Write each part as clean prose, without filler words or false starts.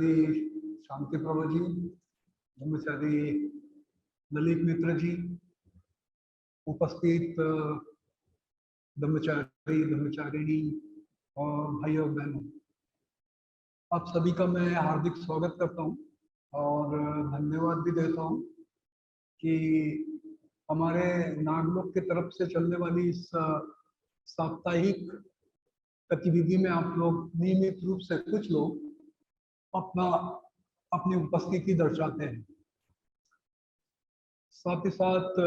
ब्रह्मचारी शांति प्रभु जी, ब्रह्मचारी ललित मित्र जी, उपस्थित ब्रह्मचारी ब्रह्मचारिणी और भाई और बहनों, आप सभी का मैं हार्दिक स्वागत करता हूं और धन्यवाद भी देता हूं कि हमारे नागलोक की तरफ से चलने वाली इस साप्ताहिक गतिविधि में आप लोग नियमित रूप से कुछ लोग अपना अपनी उपस्थिति दर्शाते हैं। साथ ही साथ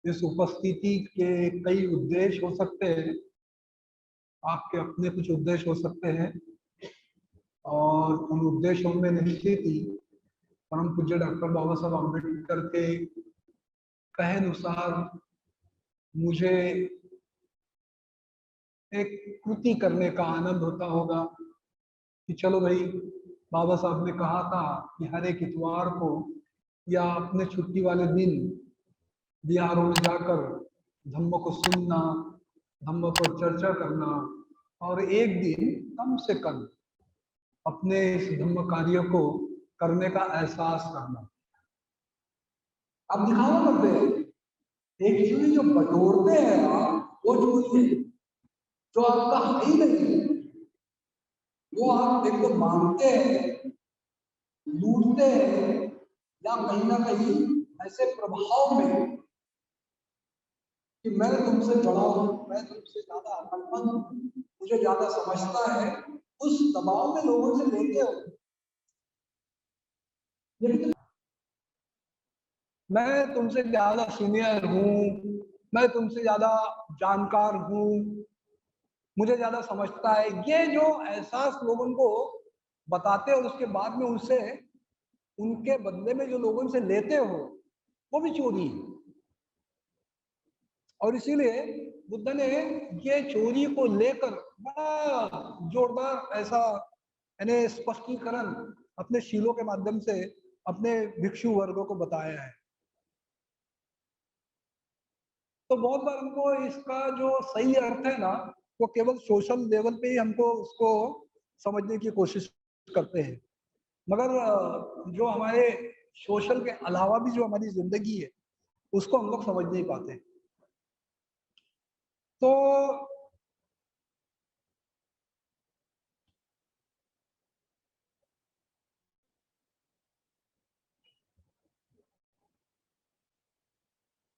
इस उपस्थिति के कई उद्देश्य हो सकते हैं, आपके अपने कुछ उद्देश्य हो सकते हैं और उन उद्देश्यों में निश्चित ही परम पूज्य डॉक्टर बाबा साहब अम्बेडकर के कहे अनुसार मुझे एक कृति करने का आनंद होता होगा कि चलो भाई, बाबा साहब ने कहा था कि हर एक इतवार को या अपने छुट्टी वाले दिन बिहारों में जाकर धम्म को सुनना, धम्म पर चर्चा करना और एक दिन कम से कम अपने इस धम्म कार्य को करने का एहसास करना। अब दिखावा करते हैं एक्चुअली जो बटोरते हैं आप, वो चोरी है। जो आपका है ही नहीं, वो आप एक तो मांगते हैं, लूटते हैं, या कहीं ना कहीं ऐसे प्रभाव में कि मैं तुमसे बड़ा हूं, मैं तुमसे ज्यादा अकलमंद हूं, मुझे ज्यादा समझता है, उस दबाव में लोगों से लेते हो। मैं तुमसे ज्यादा सीनियर हूं, मैं तुमसे ज्यादा जानकार हूं, मुझे ज्यादा समझता है, ये जो एहसास लोगों को बताते और उसके बाद में उनसे उनके बदले में जो लोगों से लेते हो, वो भी चोरी है। और इसीलिए बुद्ध ने ये चोरी को लेकर बड़ा जोरदार ऐसा यानी स्पष्टीकरण अपने शीलों के माध्यम से अपने भिक्षु वर्गों को बताया है। तो बहुत बार हमको इसका जो सही अर्थ है ना, वो केवल सोशल लेवल पे ही हमको उसको समझने की कोशिश करते हैं, मगर जो हमारे सोशल के अलावा भी जो हमारी जिंदगी है उसको हम लोग समझ नहीं पाते।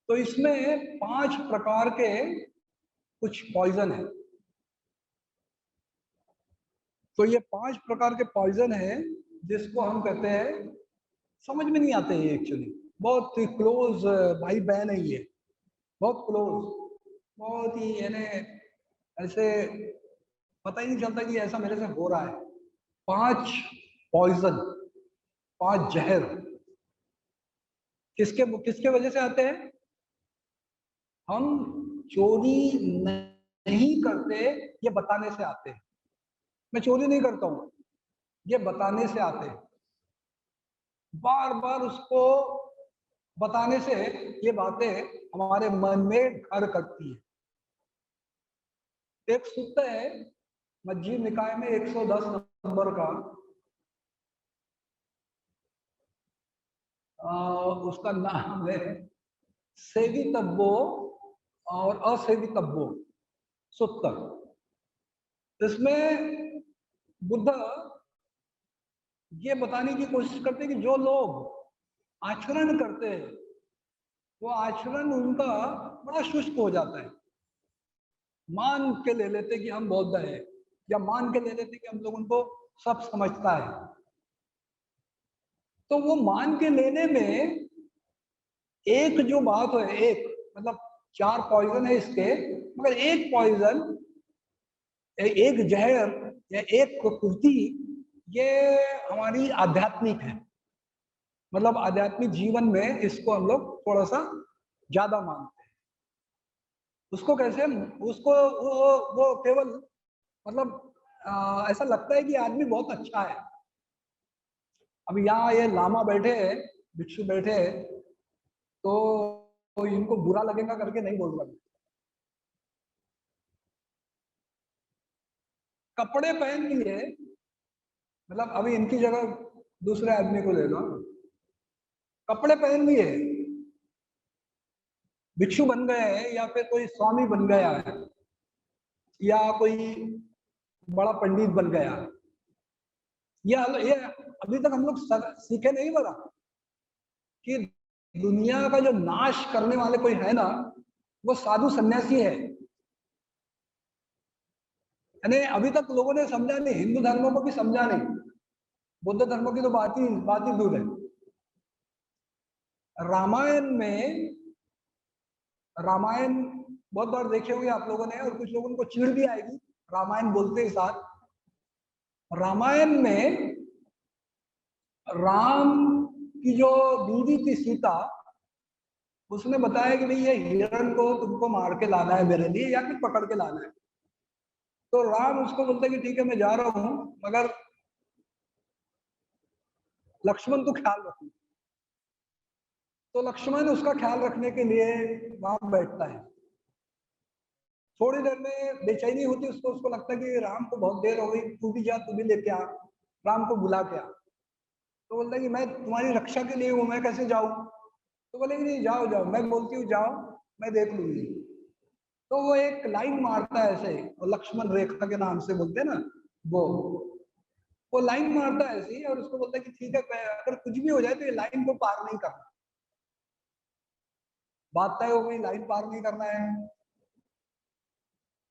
तो इसमें 5 प्रकार के कुछ पॉइजन है। तो ये 5 प्रकार के पॉइजन है जिसको हम कहते हैं, समझ में नहीं आते हैं एक्चुअली, बहुत ही क्लोज भाई बहन है ये, बहुत क्लोज, बहुत ही यानी ऐसे पता ही नहीं चलता कि ऐसा मेरे से हो रहा है। 5 पॉइजन, 5 जहर किसके किसके वजह से आते हैं? हम चोरी नहीं करते ये बताने से आते हैं। मैं चोरी नहीं करता हूं ये बताने से आते हैं, बार बार उसको बताने से ये बातें हमारे मन में घर करती है। एक सूत्र है मध्यम निकाय में 110 नंबर का, उसका नाम है सेवितव्यो और असेवितव्यो सूत्र। इसमें बुद्ध ये बताने की कोशिश करते हैं कि जो लोग आचरण करते हैं वो आचरण उनका बड़ा शुष्क हो जाता है। मान के ले लेते कि हम बौद्ध हैं, या मान के ले लेते कि हम लोग उनको सब समझता है। तो वो मान के लेने में एक जो बात है, एक मतलब 4 पॉइजन है इसके, मगर एक पॉइजन, एक जहर या एक कुर्ती, ये हमारी आध्यात्मिक है। मतलब आध्यात्मिक जीवन में इसको हम लोग थोड़ा सा ज्यादा मानते हैं। उसको कैसे, उसको वो केवल मतलब ऐसा लगता है कि आदमी बहुत अच्छा है। अब यहाँ ये लामा बैठे हैं, भिक्षु बैठे हैं, तो इनको बुरा लगेगा करके नहीं बोल रहा। कपड़े पहन लिए मतलब अभी इनकी जगह दूसरे आदमी को ले लो, कपड़े पहन लिए, भिक्षु बन गए हैं या फिर कोई स्वामी बन गया है या कोई बड़ा पंडित बन गया, ये अभी तक हम लोग सीखे नहीं बना कि दुनिया का जो नाश करने वाले कोई है ना, वो साधु सन्यासी है। यानी अभी तक लोगों ने समझा नहीं, हिंदू धर्मों को भी समझा नहीं, बुद्ध धर्म की तो बात ही दूर है। रामायण में, रामायण बहुत बार देखे होंगे आप लोगों ने, और कुछ लोगों को चिढ़ भी आएगी रामायण बोलते ही साथ। रामायण में राम की जो बीवी थी सीता, उसने बताया कि भाई ये हिरण को तुमको मार के लाना है मेरे लिए या फिर पकड़ के लाना है। तो राम उसको बोलता है कि ठीक है मैं जा रहा हूं, मगर लक्ष्मण तो ख्याल रखना। तो लक्ष्मण उसका ख्याल रखने के लिए वहां बैठता है। थोड़ी देर में बेचैनी होती है उसको, उसको लगता है कि राम को बहुत देर हो गई, तू भी जा, तू भी लेके आ, राम को बुला के आ। तो बोलता है कि मैं तुम्हारी रक्षा के लिए हूं, मैं कैसे जाऊं? तो बोले कि नहीं जाओ जाओ, मैं बोलती हूँ जाओ, मैं देख लूंगी। तो वो एक लाइन मारता है ऐसे, और लक्ष्मण रेखा के नाम से बोलते हैं ना, वो लाइन मारता है ऐसे ही, और उसको बोलता है कि ठीक है अगर कुछ भी हो जाए तो ये लाइन को पार नहीं करना। बात तय हो गई, लाइन पार नहीं करना है।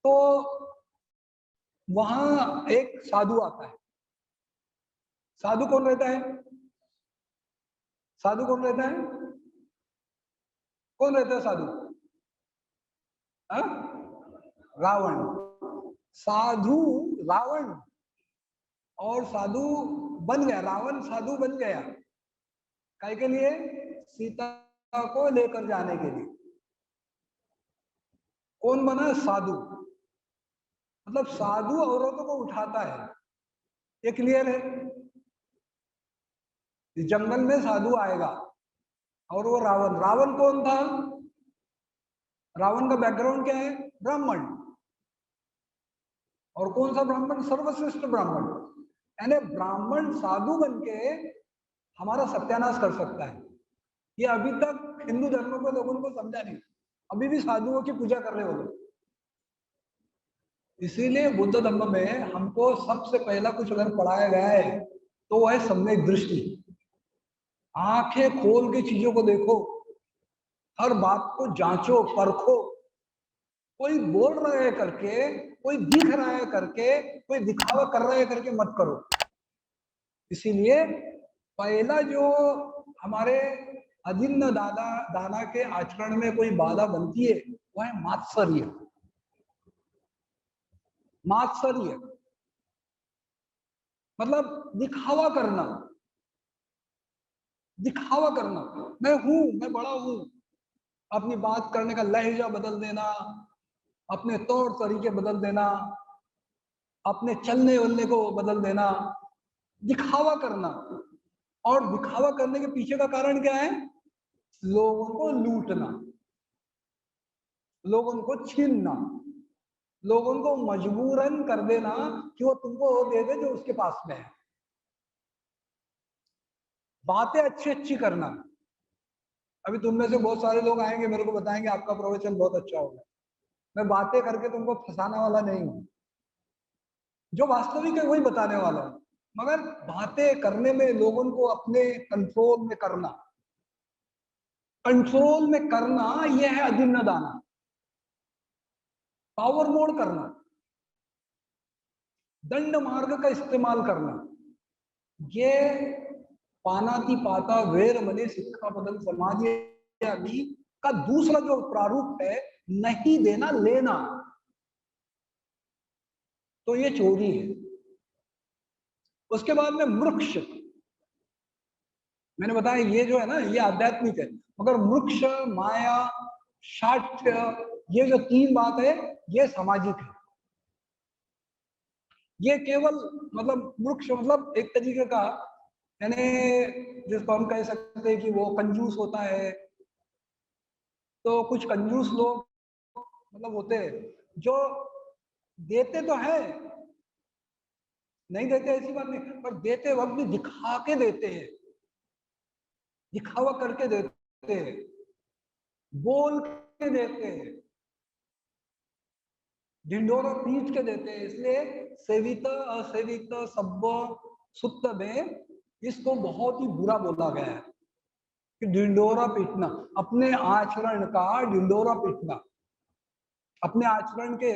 तो वहां एक साधु आता है। साधु कौन रहता है? साधु कौन रहता है? कौन रहता है साधु? हा? रावण। साधु रावण, और साधु बन गया, रावण साधु बन गया। काय के लिए? सीता को लेकर जाने के लिए। कौन बना? साधु। मतलब साधु औरतों को उठाता है, ये क्लियर है? इस जंगल में साधु आएगा, और वो रावण, रावण कौन था? रावण का बैकग्राउंड क्या है? ब्राह्मण। और कौन सा ब्राह्मण? सर्वश्रेष्ठ ब्राह्मण। यानी ब्राह्मण साधु बन के हमारा सत्यानाश कर सकता है। ये अभी तक हिंदू धर्म को लोगों को समझा नहीं, अभी भी साधुओं की पूजा कर रहे हो लोग। इसीलिए बुद्ध धर्म में हमको सबसे पहला कुछ अगर पढ़ाया गया है तो वो है सम्यक दृष्टि। आंखें खोल के चीजों को देखो, हर बात को जांचो परखो। कोई बोल रहा है करके, कोई दिख रहा है करके, कोई दिखावा कर रहा है करके मत करो। इसीलिए पहला जो हमारे अधीन दाना के आचरण में कोई बाधा बनती है वो है मात्सर्य। मात्सर्य मतलब दिखावा करना, दिखावा करना, मैं हूं, मैं बड़ा हूं। अपनी बात करने का लहजा बदल देना, अपने तौर तरीके बदल देना, अपने चलने वलने को बदल देना, दिखावा करना। और दिखावा करने के पीछे का कारण क्या है? लोगों को लूटना, लोगों को छीनना, लोगों को मजबूरन कर देना कि वो तुमको वो दे दे जो उसके पास में है। बातें अच्छी अच्छी करना। अभी तुम में से बहुत सारे लोग आएंगे, मेरे को बताएंगे आपका प्रवचन बहुत अच्छा होगा। मैं बातें करके तुमको फंसाने वाला नहीं हूं, जो वास्तविक है वही बताने वाला हूं। मगर बातें करने में लोगों को अपने कंट्रोल में करना, कंट्रोल में करना, यह है अधीन दाना। पावर मोड करना, दंड मार्ग का इस्तेमाल करना, ये पानाति पाता वेर मने शिक्षा बदल समाज आदि का दूसरा जो प्रारूप है, नहीं देना लेना, तो ये चोरी है। उसके बाद में वृक्ष, मैंने बताया ये जो है ना ये आध्यात्मिक है, मगर वृक्ष, माया, शाठ्य, ये जो तीन बात है ये सामाजिक है। ये केवल मतलब वृक्ष मतलब एक तरीके का, यानी जिसको हम कह सकते हैं कि वो कंजूस होता है। तो कुछ कंजूस लोग मतलब होते हैं जो देते तो है नहीं देते ऐसी बात नहीं, पर देते वक्त भी दिखा के देते हैं, दिखावा करके देते हैं, बोल के देते हैं, ढिंढोरा पीट के देते हैं। इसलिए सेवित असेवित सब्ब सुत्त में इसको बहुत ही बुरा बोला गया है कि ढिंढोरा पीटना, अपने आचरण का ढिंढोरा पीटना, अपने आचरण के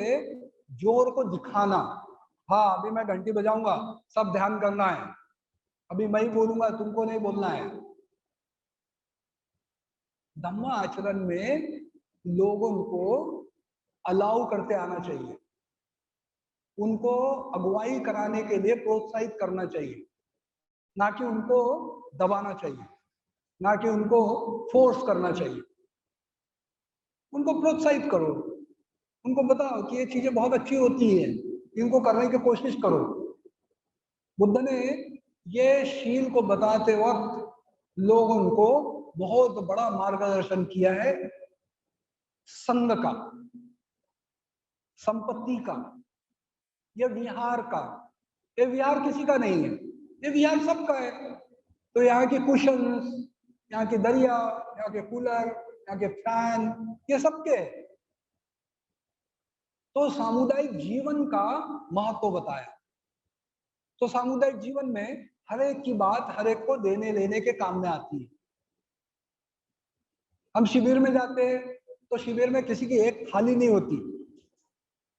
जोर को दिखाना। हाँ अभी मैं घंटी बजाऊंगा, सब ध्यान करना है, अभी मैं ही बोलूंगा, तुमको नहीं बोलना है। धम्म आचरण में लोगों को अलाउ करते आना चाहिए, उनको अगुवाई कराने के लिए प्रोत्साहित करना चाहिए, ना कि उनको दबाना चाहिए, ना कि उनको फोर्स करना चाहिए। उनको प्रोत्साहित करो, उनको बताओ कि ये चीजें बहुत अच्छी होती है, इनको करने की कोशिश करो। बुद्ध ने ये शील को बताते वक्त लोगों को बहुत बड़ा मार्गदर्शन किया है, संग का, संपत्ति का, ये विहार का। ये विहार किसी का नहीं है, ये विहार सबका है। तो यहाँ के कुशन, यहाँ की दरिया, यहाँ के कूलर, यहाँ के फैन, ये सबके। तो सामुदायिक जीवन का महत्व बताया। तो सामुदायिक जीवन में हर एक की बात हर एक को देने लेने के काम में आती है। हम शिविर में जाते हैं तो शिविर में किसी की एक थाली नहीं होती,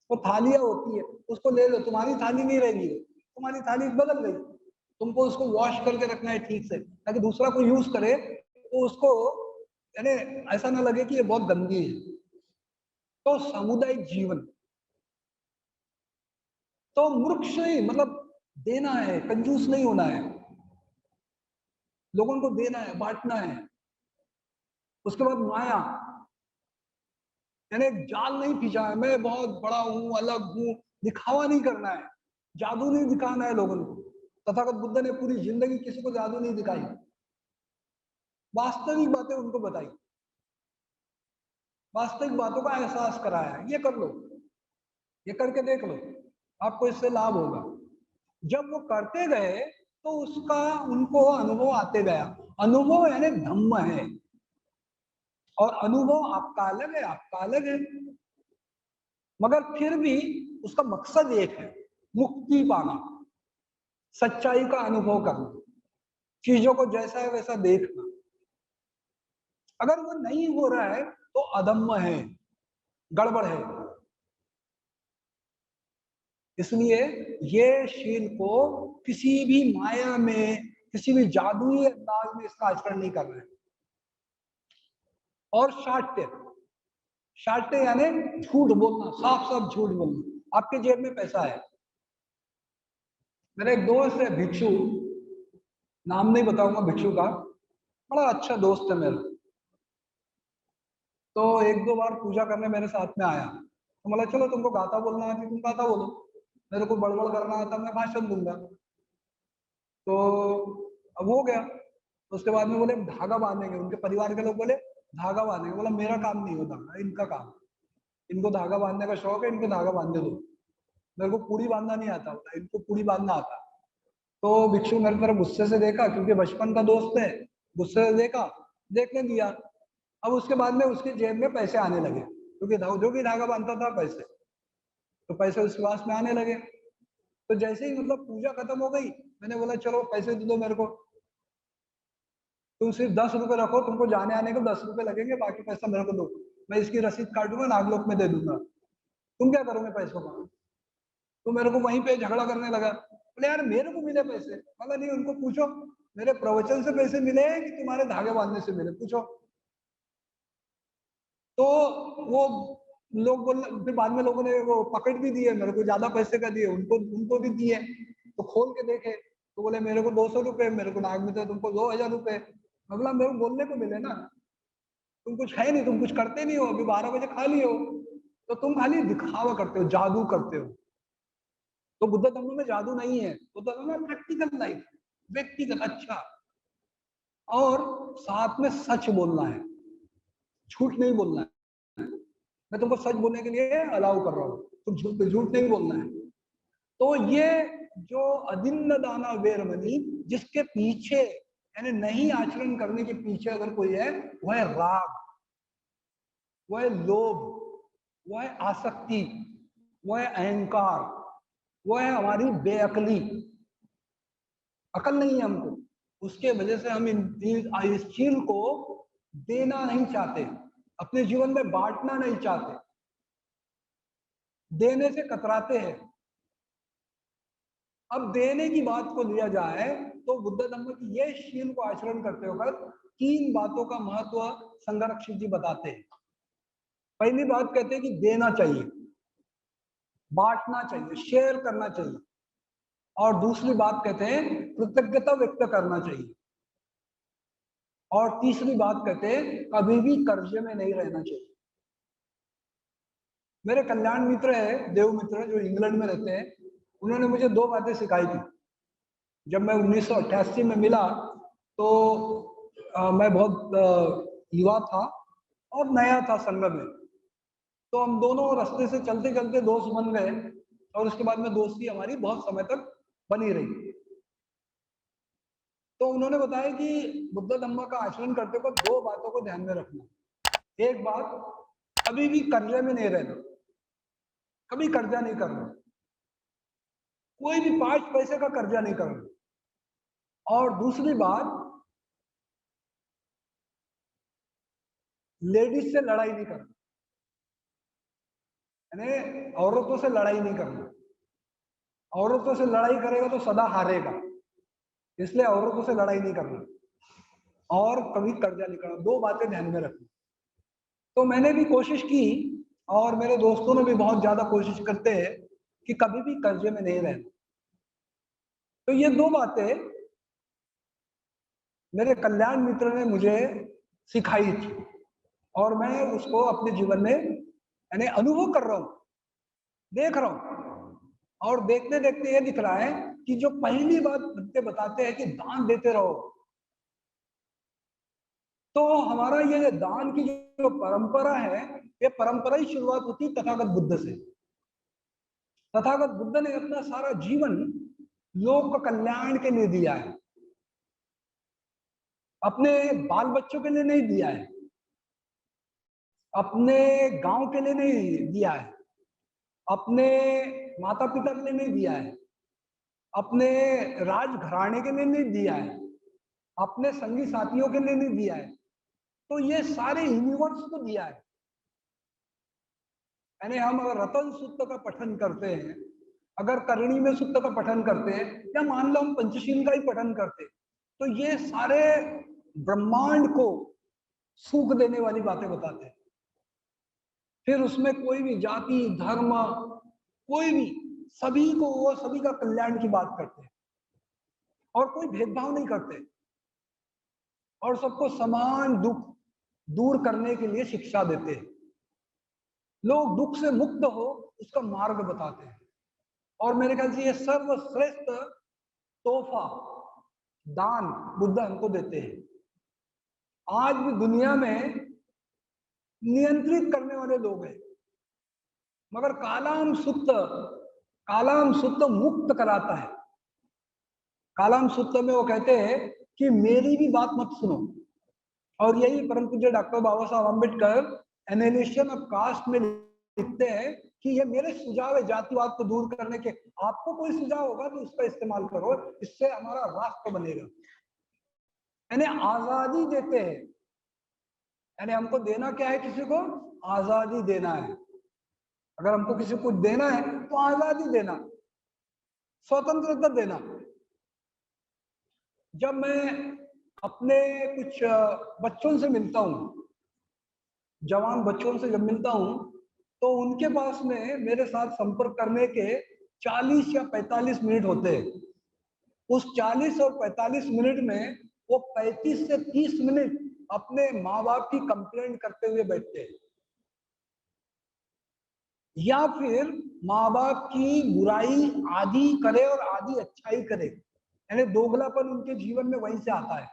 वो थालियां होती है, उसको ले लो, तुम्हारी थाली नहीं रहेगी, तुम्हारी थाली बदल गई, तुमको उसको वॉश करके रखना है ठीक से, ताकि दूसरा कोई यूज करे तो उसको यानी ऐसा ना लगे कि ये बहुत गंदी है। तो सामुदायिक जीवन तो मूर्ख नहीं, मतलब देना है, कंजूस नहीं होना है, लोगों को देना है, बांटना है। उसके बाद माया, यानी जाल नहीं खींचा है, मैं बहुत बड़ा हूं, अलग हूं, दिखावा नहीं करना है, जादू नहीं दिखाना है लोगों को। तथागत बुद्ध ने पूरी जिंदगी किसी को जादू नहीं दिखाई, वास्तविक बातें उनको बताई, वास्तविक बातों का एहसास कराया, ये कर लो, ये करके देख लो, आपको इससे लाभ होगा। जब वो करते गए तो उसका उनको अनुभव आते गया। अनुभव यानी धम्म है, और अनुभव आपका अलग है, आपका अलग है, मगर फिर भी उसका मकसद एक है, मुक्ति पाना, सच्चाई का अनुभव करना, चीजों को जैसा है वैसा देखना। अगर वो नहीं हो रहा है तो अधम्म है, गड़बड़ है। इसलिए ये शील को किसी भी माया में, किसी भी जादुई अंदाज में इसका आचरण नहीं करना है। और शाट्य, शाट्य यानी झूठ बोलना, साफ साफ झूठ बोलना। आपके जेब में पैसा है, मेरा एक दोस्त है भिक्षु, नाम नहीं बताऊंगा भिक्षु का, बड़ा अच्छा दोस्त है मेरा। तो एक दो बार पूजा करने मेरे साथ में आया, तो बोला चलो तुमको गाता बोलना आती, तुम गाता बोलो, मेरे को बड़बड़ करना आता, मैं भाषण दूंगा। तो अब हो गया। तो उसके बाद में बोले धागा बांधेंगे, उनके परिवार के लोग बोले धागा बांधेंगे। बोला मेरा काम नहीं होता, इनका काम, इनको धागा बांधने का शौक है, इनको धागा बांधने दो, मेरे को पूरी बांधना नहीं आता होता, इनको पूरी बांधना आता। तो भिक्षु मेरे तरफ गुस्से से देखा, क्योंकि बचपन का दोस्त है, गुस्से से देखा, देखने दिया। अब उसके बाद में उसकी जेब में पैसे आने लगे, क्योंकि जो भी धागा बांधता था पैसे, तो पैसे उसके पास में आने लगे। तो जैसे ही मतलब पूजा खत्म हो गई, मैंने बोला चलो पैसे दे दो मेरे को, तुम सिर्फ 10 रुपए रखो, तुमको जाने आने को 10 रुपए लगेंगे, बाकी पैसा मेरे को दो, मैं इसकी रसीद काटूंगा, नागलोक में दे दूंगा। तुम क्या करोगे पैसों का? तो मेरे को वहीं पे झगड़ा करने लगा, बोले यार मेरे को मिले पैसे, बोला नहीं उनको पूछो मेरे प्रवचन से पैसे मिले कि तुम्हारे धागे बांधने से मिले, पूछो। तो वो लोग बोल, फिर बाद में लोगों ने वो पकड़ भी दिए, मेरे को ज्यादा पैसे का दिए, उनको उनको भी दिए। तो खोल के देखे तो बोले मेरे को 200 रुपए, मेरे को नाग में थे, तुमको 2000 रुपए। मैं बोला मेरे को बोलने को मिले ना, तुम कुछ है नहीं, तुम कुछ करते नहीं हो, अभी 12 बजे खाली हो, तो तुम खाली दिखावा करते हो, जादू करते हो। तो बुद्ध धर्म में जादू नहीं है, बुद्ध धर्म में प्रैक्टिकल लाइफ, व्यक्तिगत अच्छा, और साथ में सच बोलना है, झूठ नहीं बोलना है। मैं तुमको सच बोलने के लिए अलाउ कर रहा हूँ, तुम झूठ पे झूठ नहीं बोलना है। तो ये जो अदिन्न दाना वेरमणि, जिसके पीछे यानी नहीं आचरण करने के पीछे अगर कोई है, वह है राग, वह है लोभ, वह है आसक्ति, वह है अहंकार, वह है हमारी बेअकली। अकल नहीं है हमको, उसके वजह से हम इस चीज को देना नहीं चाहते, अपने जीवन में बांटना नहीं चाहते, देने से कतराते हैं। अब देने की बात को लिया जाए तो बुद्ध धम्म की ये शील को आचरण करते वक्त 3 बातों का महत्व संघरक्षित जी बताते हैं। पहली बात कहते हैं कि देना चाहिए, बांटना चाहिए, शेयर करना चाहिए। और दूसरी बात कहते हैं कृतज्ञता व्यक्त करना चाहिए। और तीसरी बात कहते हैं कभी भी कर्जे में नहीं रहना चाहिए। मेरे कल्याण मित्र है, देव मित्र, जो इंग्लैंड में रहते हैं, उन्होंने मुझे 2 बातें सिखाई थी। जब मैं 1988 में मिला तो मैं बहुत युवा था और नया था संघ में, तो हम दोनों रास्ते से चलते चलते दोस्त बन गए और उसके बाद में दोस्ती हमारी बहुत समय तक बनी रही। तो उन्होंने बताया कि बुद्ध धम्म का आचरण करते वक्त 2 बातों को ध्यान में रखना। एक बात, कभी भी कर्जे में नहीं रहना, कभी कर्जा नहीं करना, कोई भी 5 पैसे का कर्जा नहीं करना। और दूसरी बात, लेडीज से लड़ाई नहीं करना, यानी औरतों से लड़ाई नहीं करना। औरतों से लड़ाई करेगा तो सदा हारेगा, इसलिए औरतों से लड़ाई नहीं करना और कभी कर्जा नहीं करना। 2 बातें ध्यान में रखना। तो मैंने भी कोशिश की और मेरे दोस्तों ने भी बहुत ज्यादा कोशिश करते हैं कि कभी भी कर्जे में नहीं रहना। तो ये 2 बातें मेरे कल्याण मित्र ने मुझे सिखाई थी और मैं उसको अपने जीवन में यानी अनुभव कर रहा हूं, देख रहा हूं। और देखते देखते ये दिख रहा है कि जो पहली बात बताते हैं कि दान देते रहो, तो हमारा ये दान की जो परंपरा है, ये परंपरा ही शुरुआत होती है तथागत बुद्ध से। तथागत बुद्ध ने अपना सारा जीवन लोक कल्याण के लिए दिया है, अपने बाल बच्चों के लिए नहीं दिया है, अपने गांव के लिए नहीं दिया है, अपने माता पिता के लिए नहीं दिया है, अपने राजघराने के लिए नहीं दिया है, अपने संगी साथियों के लिए नहीं दिया है, तो ये सारे यूनिवर्स को दिया है। यानी हम अगर रतन सूत्र का पठन करते हैं, अगर करणी में सूत्र का पठन करते हैं, या मान लो हम पंचशील का ही पठन करते हैं, तो ये सारे ब्रह्मांड को सुख देने वाली बातें बताते हैं। फिर उसमें कोई भी जाति धर्म, कोई भी, सभी को, वो सभी का कल्याण की बात करते हैं और कोई भेदभाव नहीं करते और सबको समान दुख दूर करने के लिए शिक्षा देते हैं। लोग दुख से मुक्त हो उसका मार्ग बताते हैं। और मेरे ख्याल से ये सर्वश्रेष्ठ तोहफा दान बुद्ध हमको देते हैं। आज भी दुनिया में नियंत्रित करने वाले लोग हैं, मगर कालाम सुत्त मुक्त कराता है। कालाम सुत्त में वो कहते हैं कि मेरी भी बात मत सुनो। और यही परम पूज्य doctor Baba Saheb Ambedkar analysis of cast में लिखते हैं कि ये मेरे सुझाव है जातिवाद को दूर करने के। आपको कोई सुझाव होगा तो उसका इस्तेमाल करो, इससे हमारा राष्ट्र बनेगा। यानी आजादी देते हैं, यानी हमको देना क्या है, किसी को आजादी देना है। अगर हमको किसी को देना है तो आजादी देना, स्वतंत्रता देना। जब मैं अपने कुछ बच्चों से मिलता हूँ, जवान बच्चों से जब मिलता हूँ, तो उनके पास में मेरे साथ संपर्क करने के 40 या 45 मिनट होते हैं। उस 40 और 45 मिनट में वो 35 से 30 मिनट अपने माँ बाप की कंप्लेंट करते हुए बैठते हैं, या फिर माँ बाप की बुराई आधी करे और आधी अच्छाई करे। यानी दोगलापन उनके जीवन में वहीं से आता है।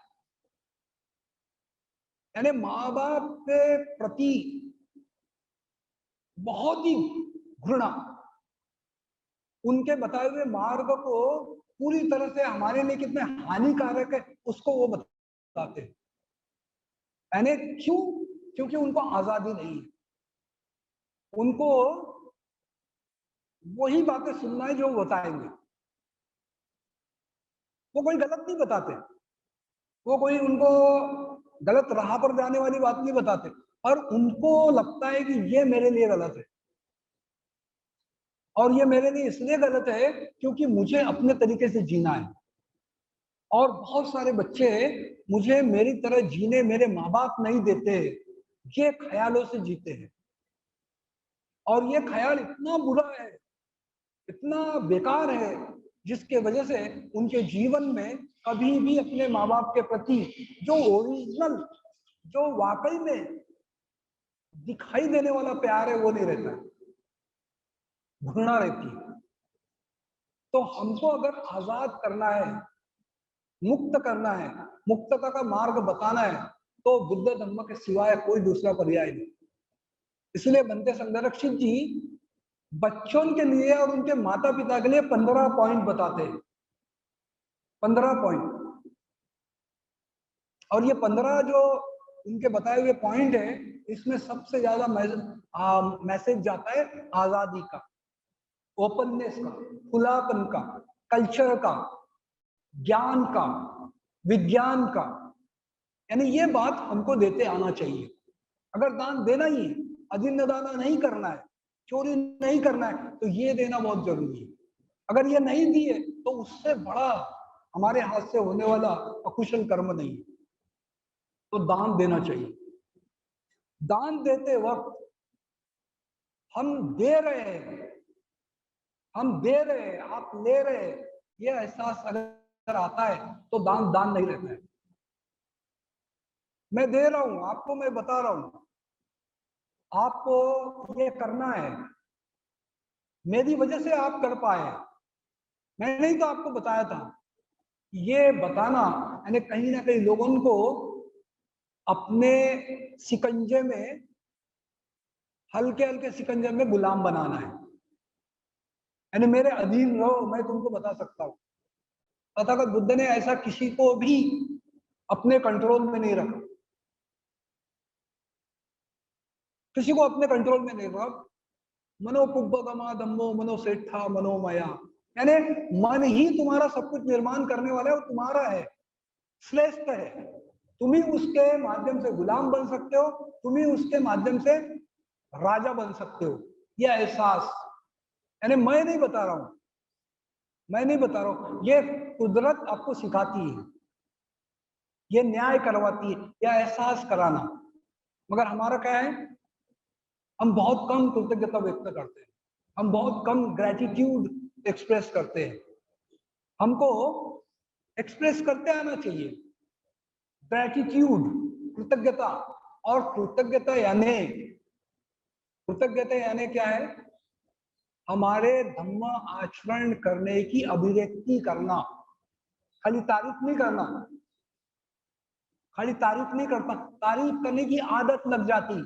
यानी माँ बाप के प्रति बहुत ही घृणा, उनके बताए हुए मार्ग को पूरी तरह से हमारे लिए कितने हानिकारक है उसको वो बताते हैं। यानी क्यों? क्योंकि उनको आजादी नहीं है, उनको वही बातें सुनना है जो बताएंगे। वो कोई गलत नहीं बताते, वो कोई उनको गलत राह पर जाने वाली बात नहीं बताते, और उनको लगता है कि ये मेरे लिए गलत है, और ये मेरे लिए इसलिए गलत है क्योंकि मुझे अपने तरीके से जीना है। और बहुत सारे बच्चे मुझे मेरी तरह जीने मेरे माँ बाप नहीं देते, ये ख्यालों से जीते हैं। और ये ख्याल इतना बुरा है, इतना बेकार है, जिसके वजह से उनके जीवन में कभी भी अपने माँ बाप के प्रति जो ओरिजिनल, जो वाकई में दिखाई देने वाला प्यार है वो नहीं रहता है, घृणा रहती है। तो हमको अगर आजाद करना है, मुक्त करना है, मुक्तता का मार्ग बताना है, तो बुद्ध धर्म के सिवाय कोई दूसरा पर्याय नहीं। इसलिए बनते संरक्षित जी बच्चों के लिए और उनके माता पिता के लिए 15 पॉइंट बताते हैं, 15 पॉइंट। और ये 15 जो उनके बताए हुए पॉइंट है, इसमें सबसे ज्यादा मैसेज जाता है आजादी का, ओपननेस का, खुलापन का, कल्चर का, ज्ञान का, विज्ञान का। यानी ये बात हमको देते आना चाहिए। अगर दान देना ही है, अजिन्न दाना नहीं करना है, चोरी नहीं करना है, तो ये देना बहुत जरूरी है। अगर ये नहीं दिए तो उससे बड़ा हमारे हाथ से होने वाला अकुशल कर्म नहीं है। तो दान देना चाहिए। दान देते वक्त हम दे रहे हैं, हम दे रहे हैं, आप ले रहे हैं, ये एहसास अगर आता है तो दान दान नहीं रहता है। मैं दे रहा हूं आपको, मैं बता रहा हूं आपको ये करना है, मेरी वजह से आप कर पाए, मैंने ही तो आपको बताया था। ये बताना यानी कहीं ना कहीं लोगों को अपने शिकंजे में, हल्के हल्के शिकंजे में गुलाम बनाना है। यानी मेरे अधीन रहो, मैं तुमको बता सकता हूं। तथागत बुद्ध ने ऐसा किसी को भी अपने कंट्रोल में नहीं रखा, किसी को अपने कंट्रोल में नहीं रखा। मनोपुब्बगमा दम्मो मनोसेठा मनोमया, यानी मन ही तुम्हारा सब कुछ निर्माण करने वाला है, वो तुम्हारा है, श्रेष्ठ है। तुम ही उसके माध्यम से गुलाम बन सकते हो, तुम ही उसके माध्यम से राजा बन सकते हो। यह एहसास, यानी मैं नहीं बता रहा हूं, मैं नहीं बता रहा हूं, ये कुदरत आपको सिखाती है, ये न्याय करवाती है, यह एहसास कराना। मगर हमारा क्या है, हम बहुत कम कृतज्ञता व्यक्त करते हैं, हम बहुत कम ग्रेटिट्यूड एक्सप्रेस करते हैं। हमको एक्सप्रेस करते आना चाहिए ग्रेटिट्यूड, कृतज्ञता। और कृतज्ञता यानी क्या है? हमारे धम्म आचरण करने की अभिव्यक्ति करना, खाली तारीफ नहीं करना, खाली तारीफ नहीं करता, तारीफ करने की आदत लग जाती,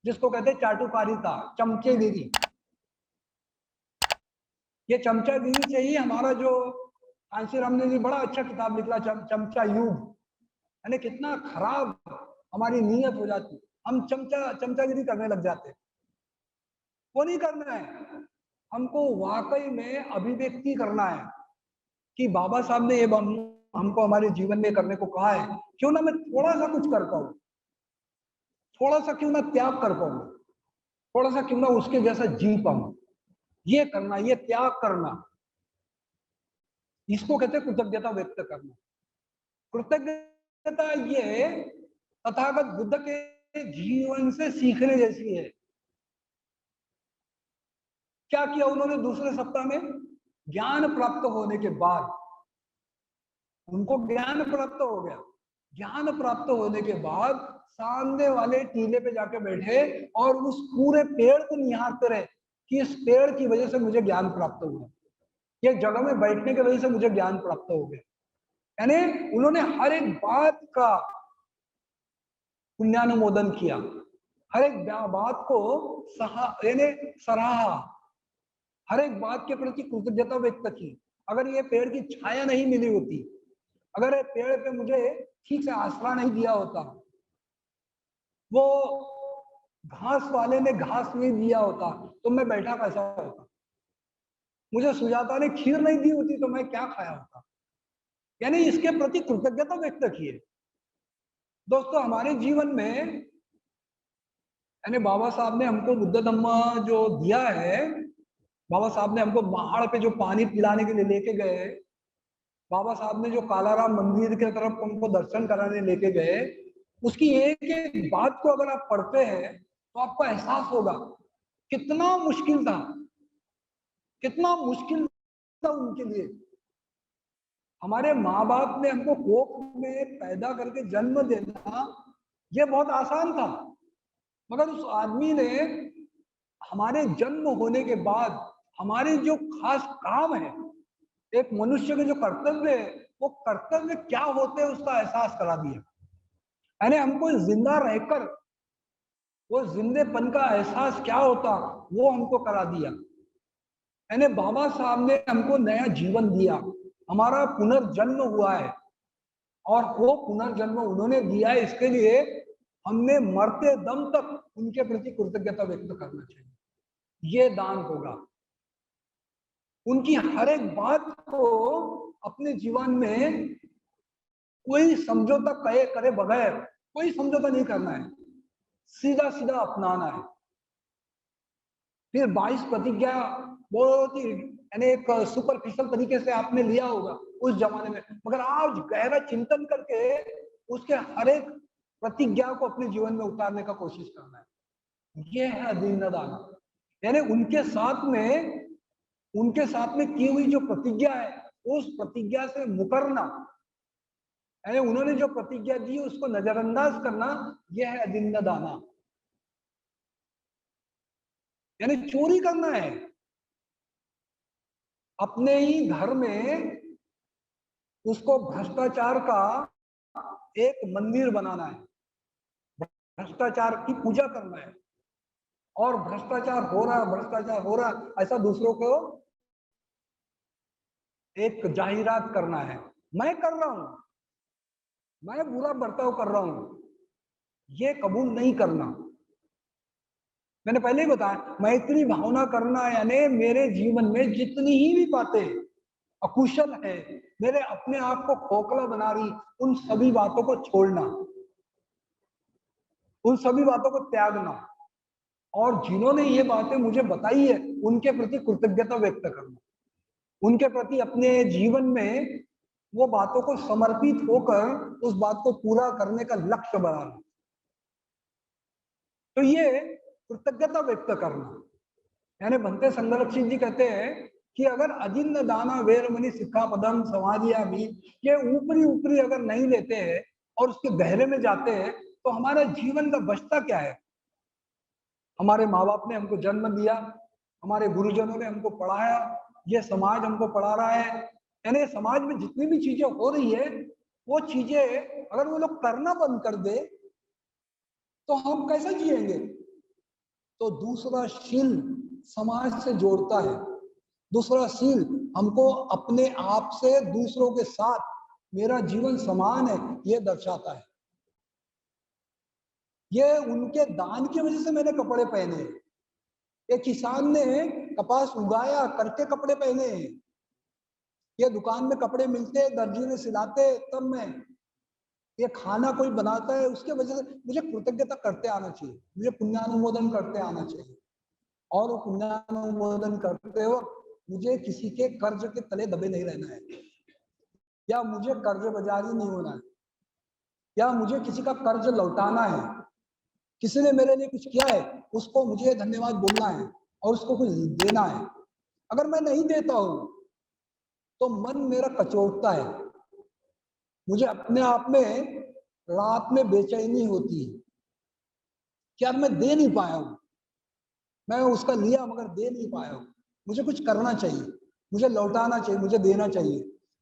जिसको कहते हैं चाटुकारिता, चमचेगिरी। ये चमचागिरी से ही हमारा जो कांशीराम ने जी बड़ा अच्छा किताब लिखा चमचा युग, यानी कितना खराब हमारी नीयत हो जाती, हम चमचागिरी करने लग जाते। वो नहीं करना है, हमको वाकई में अभिव्यक्ति करना है कि बाबा साहब ने ये हमको हमारे जीवन में करने को कहा है, क्यों ना मैं थोड़ा सा कुछ कर पाऊं, थोड़ा सा क्यों ना त्याग कर पाऊं, थोड़ा सा क्यों ना उसके जैसा जी पाऊं। ये करना, ये त्याग करना, इसको कहते हैं कृतज्ञता व्यक्त करना। कृतज्ञता ये तथागत बुद्ध के जीवन से सीखने जैसी है। क्या किया उन्होंने दूसरे सप्ताह में? ज्ञान प्राप्त होने के बाद, उनको ज्ञान प्राप्त हो गया, ज्ञान प्राप्त होने के बाद सामने वाले टीले पे जाके बैठे और उस पूरे पेड़ को निहारते रहे कि इस पेड़ की वजह से मुझे ज्ञान प्राप्त हुआ, ये जगह में बैठने की वजह से मुझे ज्ञान प्राप्त हो गया। यानी उन्होंने हर एक बात का पुण्यानुमोदन किया, हर एक बात को यानी सराहा, हर एक बात के प्रति कृतज्ञता व्यक्त की। अगर ये पेड़ की छाया नहीं मिली होती, अगर ये पेड़ पे मुझे ठीक से आसरा नहीं दिया होता, वो घास वाले ने घास नहीं दिया होता, तो मैं बैठा कैसा होता? मुझे सुजाता ने खीर नहीं दी होती तो मैं क्या खाया होता? यानी इसके प्रति कृतज्ञता व्यक्त किए। दोस्तों, हमारे जीवन में यानी बाबा साहब ने हमको बुद्ध धम्म जो दिया है, बाबा साहब ने हमको पहाड़ पे जो पानी पिलाने के लिए लेके गए, बाबा साहब ने जो कालाराम मंदिर की तरफ हमको दर्शन कराने लेके गए, उसकी एक एक बात को अगर आप पढ़ते हैं तो आपको एहसास होगा कितना मुश्किल था, कितना मुश्किल था उनके लिए। हमारे माँ बाप ने हमको कोख में पैदा करके जन्म देना ये बहुत आसान था, मगर उस आदमी ने हमारे जन्म होने के बाद हमारे जो खास काम है, एक मनुष्य के जो कर्तव्य है, वो कर्तव्य क्या होते हैं उसका एहसास करा दिया। यानी हमको जिंदा रहकर वो जिंदेपन का एहसास क्या होता वो हमको करा दिया। यानी बाबा साहब ने हमको नया जीवन दिया, हमारा पुनर्जन्म हुआ है, और वो पुनर्जन्म उन्होंने दिया है, इसके लिए हमने मरते दम तक उनके प्रति कृतज्ञता व्यक्त करना चाहिए। ये दान होगा। उनकी हर एक बात को अपने जीवन में कोई समझौता करे बगैर, कोई समझौता नहीं करना है, सीधा सीधा अपनाना है। फिर 22 प्रतिज्ञा बहुत ही यानी एक सुपरफिशियल तरीके से आपने लिया होगा उस जमाने में, मगर आज गहरा चिंतन करके उसके हर एक प्रतिज्ञा को अपने जीवन में उतारने का कोशिश करना है। यह है दीन दान। यानी उनके साथ में की हुई जो प्रतिज्ञा है, उस प्रतिज्ञा से मुकरना, यानी उन्होंने जो प्रतिज्ञा दी उसको नजरअंदाज करना, यह है दीन दाना। यानी चोरी करना है, अपने ही घर में उसको भ्रष्टाचार का एक मंदिर बनाना है, भ्रष्टाचार की पूजा करना है, और भ्रष्टाचार हो रहा ऐसा दूसरों को एक जाहिरात करना है, मैं कर रहा हूं, मैं बुरा बर्ताव कर रहा हूं, ये कबूल नहीं करना। मैंने पहले ही बताया, मैत्री भावना करना यानी मेरे जीवन में जितनी ही भी बातें अकुशल है, मेरे अपने आप को खोखला बना रही, उन सभी बातों को छोड़ना, उन सभी बातों को त्यागना, और जिन्होंने ये बातें मुझे बताई है उनके प्रति कृतज्ञता व्यक्त करना, उनके प्रति अपने जीवन में वो बातों को समर्पित होकर उस बात को पूरा करने का लक्ष्य बनाना। तो ये कृतज्ञता व्यक्त करना। यानी भंते संगरक्षित जी कहते हैं कि अगर अजिन्न दाना वेरमणि सिक्खापदम समाधियामि, ये ऊपरी ऊपरी अगर नहीं लेते हैं और उसके गहरे में जाते हैं तो हमारा जीवन का बचता क्या है? हमारे माँ बाप ने हमको जन्म दिया, हमारे गुरुजनों ने हमको पढ़ाया, ये समाज हमको पढ़ा रहा है, यानी समाज में जितनी भी चीजें हो रही है वो चीजें अगर वो लोग करना बंद कर दे तो हम कैसे जिएंगे? तो दूसरा शील समाज से जोड़ता है, दूसरा शील हमको अपने आप से दूसरों के साथ मेरा जीवन समान है ये दर्शाता है। ये उनके दान की वजह से मैंने कपड़े पहने, ये किसान ने कपास उगाया करके कपड़े पहने, ये दुकान में कपड़े मिलते दर्जी ने सिलाते तब मैं, ये खाना कोई बनाता है उसके वजह से मुझे कृतज्ञता करते आना चाहिए, मुझे पुण्यानुमोदन करते आना चाहिए, और वो पुण्यानुमोदन करते वक्त मुझे किसी के कर्ज के तले दबे नहीं रहना है, या मुझे कर्ज बाजारी नहीं होना है, या मुझे किसी का कर्ज लौटाना है। किसी ने मेरे लिए कुछ किया है उसको मुझे धन्यवाद बोलना है और उसको कुछ देना है। अगर मैं नहीं देता हूं तो मन मेरा कचोटता है, मुझे अपने आप में रात में बेचैनी होती है कि यार मैं दे नहीं पाया हूं, मैं उसका लिया मगर दे नहीं पाया हूं, मुझे कुछ करना चाहिए, मुझे लौटाना चाहिए, मुझे देना चाहिए।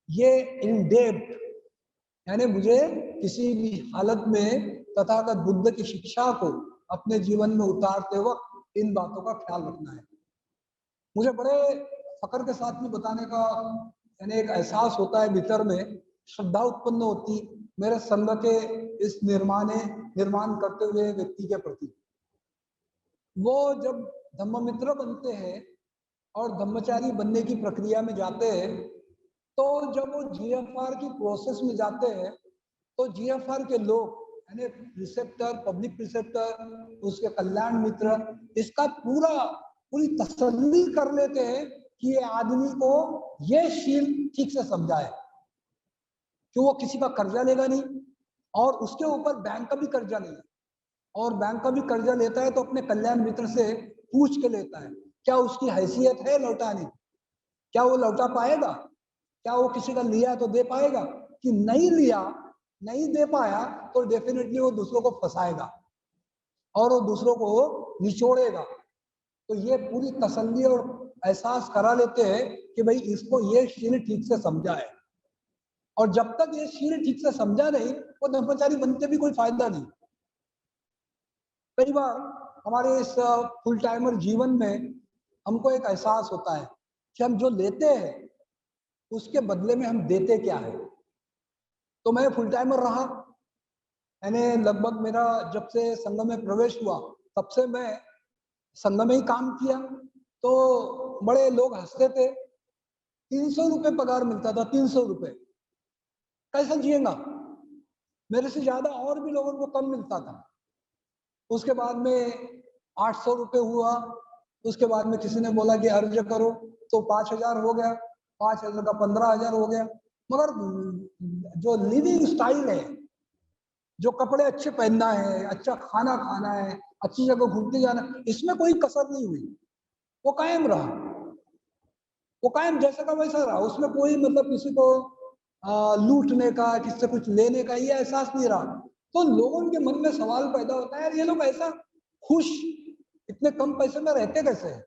ये इन डेप्थ यानी मुझे किसी भी हालत में तथागत बुद्ध की शिक्षा को अपने जीवन में उतारते वक्त इन बातों का ख्याल रखना है। मुझे बड़े फक्र के साथ में बताने का यानी एक एहसास होता है, भीतर में श्रद्धा उत्पन्न होती मेरे संघ के इस निर्माण करते हुए व्यक्ति के प्रति। वो जब धम्ममित्र बनते हैं और धम्मचारी बनने की प्रक्रिया में जाते हैं, तो जब वो जीएफआर की प्रोसेस में जाते हैं तो जीएफआर के लोग यानी प्रिसेप्टर, पब्लिक प्रिसेप्टर, उसके कल्याण मित्र इसका पूरी तसल्ली कर लेते हैं कि ये आदमी को ये शील ठीक से समझाए कि वो किसी का कर्जा लेगा नहीं, और उसके ऊपर बैंक का भी कर्जा नहीं है, और बैंक का भी कर्जा लेता है तो अपने कल्याण मित्र से पूछ के लेता है क्या उसकी हैसियत है लौटाने, क्या वो लौटा पाएगा, क्या वो किसी का लिया तो दे पाएगा, कि नहीं लिया नहीं दे पाया तो डेफिनेटली वो दूसरों को फंसाएगा और वो दूसरों को निचोड़ेगा। तो ये पूरी तसल्ली और एहसास करा लेते हैं कि भाई इसको ये शील ठीक से समझा है, और जब तक ये शील ठीक से समझा नहीं वो ब्रह्मचारी बनते भी कोई फायदा नहीं। कई बार हमारे इस फुल टाइमर जीवन में हमको एक एहसास होता है कि हम जो लेते हैं उसके बदले में हम देते क्या है। तो मैं फुल टाइमर रहा, यानी लगभग मेरा जब से संघ में प्रवेश हुआ तब से मैं संघ में ही काम किया। तो बड़े लोग हंसते थे, 300 रुपये पगार मिलता था, 300 रुपये कैसे जिएगा। मेरे से ज्यादा और भी लोगों को कम मिलता था। उसके बाद में 800 रुपये हुआ, उसके बाद में किसी ने बोला कि अर्ज करो तो 5000 हो गया, 5000 का 15000 हो गया। मगर जो लिविंग स्टाइल है, जो कपड़े अच्छे पहनना है, अच्छा खाना खाना है, अच्छी जगह घूमते जाना, इसमें कोई कसर नहीं हुई, वो कायम रहा, वो कायम जैसा का वैसा रहा। उसमें कोई मतलब किसी को लूटने का, किससे कुछ लेने का ये एहसास नहीं रहा। तो लोगों के मन में सवाल पैदा होता है, यार ये लोग ऐसा खुश इतने कम पैसे में रहते कैसे हैं।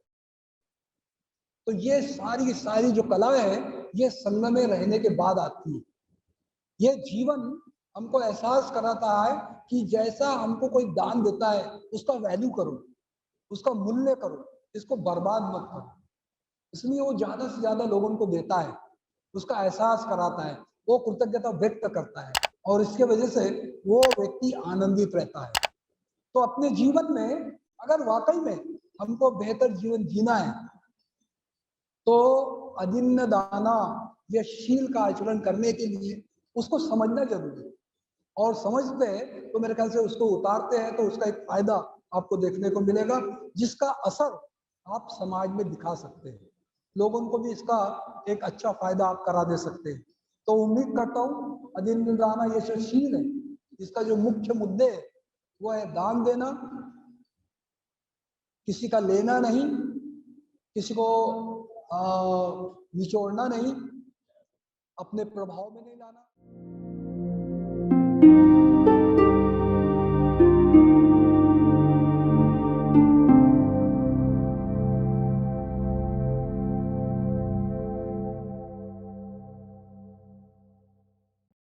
तो ये सारी सारी जो कलाएं हैं ये संग में रहने के बाद आती है। ये जीवन हमको एहसास कराता है कि जैसा हमको कोई दान देता है उसका वैल्यू करो, उसका मूल्य करो, इसको बर्बाद मत करो। इसलिए वो ज्यादा से ज्यादा लोगों को देता है, उसका एहसास कराता है, वो कृतज्ञता व्यक्त करता है, और इसके वजह से वो व्यक्ति आनंदित रहता है। तो अपने जीवन में अगर वाकई में हमको बेहतर जीवन जीना है तो अदिन्न दाना या शील का आचरण करने के लिए उसको समझना जरूरी है। और समझते हैं तो मेरे ख्याल से उसको उतारते हैं तो उसका एक फायदा आपको देखने को मिलेगा, जिसका असर आप समाज में दिखा सकते हैं, लोगों को भी इसका एक अच्छा फायदा आप करा दे सकते हैं। तो उम्मीद करता हूँ अदिन्न दाना ये जो शील है इसका जो मुख्य मुद्दे है वो है दान देना, किसी का लेना नहीं, किसी को निचोड़ना नहीं, अपने प्रभाव में नहीं लाना।